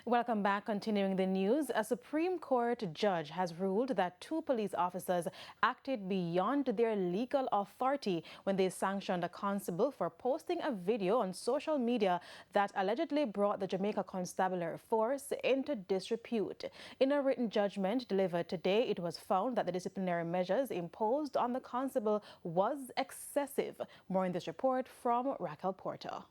Welcome back. Continuing the news, a Supreme Court judge has ruled that two police officers acted beyond their legal authority when they sanctioned a constable for posting a video on social media that allegedly brought the Jamaica Constabulary Force into disrepute. In a written judgment delivered today, it was found that the disciplinary measures imposed on the constable was excessive. More in this report from Raquel Porter.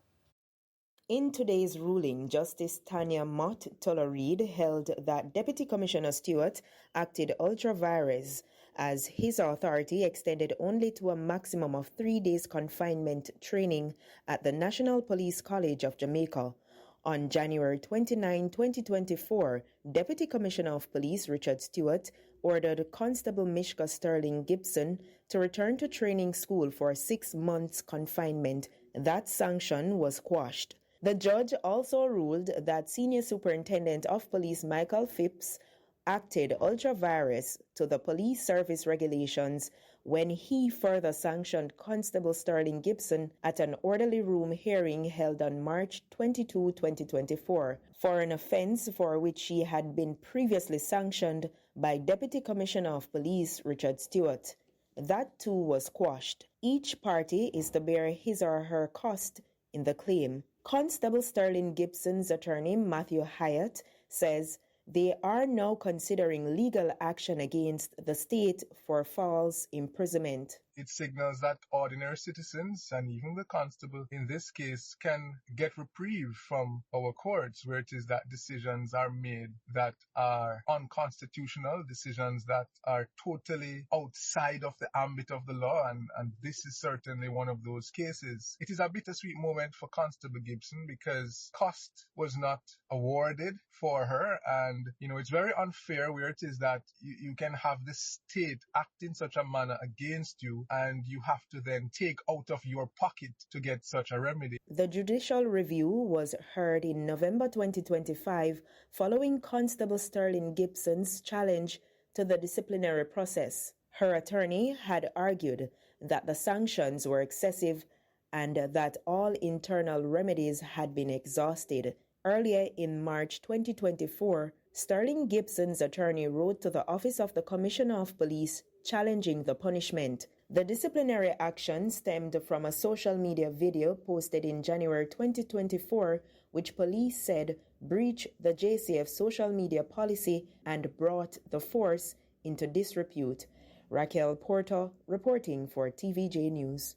In today's ruling, Justice Tanya Mott Reed held that Deputy Commissioner Stewart acted ultra vires as his authority extended only to a maximum of 3 days confinement training at the National Police College of Jamaica. On January 29, 2024, Deputy Commissioner of Police Richard Stewart ordered Constable Mishka Sterling Gibson to return to training school for 6 months confinement. That sanction was quashed. The judge also ruled that Senior Superintendent of Police Michael Phipps acted ultra vires to the police service regulations when he further sanctioned Constable Sterling Gibson at an orderly room hearing held on March 22, 2024, for an offense for which she had been previously sanctioned by Deputy Commissioner of Police Richard Stewart. That too was quashed. Each party is to bear his or her cost in the claim. Constable Sterling Gibson's attorney, Matthew Hyatt, says they are now considering legal action against the state for false imprisonment. It signals that ordinary citizens and even the constable in this case can get reprieve from our courts, where it is that decisions are made that are unconstitutional, decisions that are totally outside of the ambit of the law, and this is certainly one of those cases. It is a bittersweet moment for Constable Gibson because cost was not awarded for her, and it's very unfair where it is that you can have the state act in such a manner against you, and you have to then take out of your pocket to get such a remedy. The judicial review was heard in November 2025 following Constable Sterling Gibson's challenge to the disciplinary process. Her attorney had argued that the sanctions were excessive and that all internal remedies had been exhausted. Earlier in March 2024, Sterling Gibson's attorney wrote to the Office of the Commissioner of Police challenging the punishment. The disciplinary action stemmed from a social media video posted in January 2024, which police said breached the JCF social media policy and brought the force into disrepute. Raquel Porter reporting for TVJ News.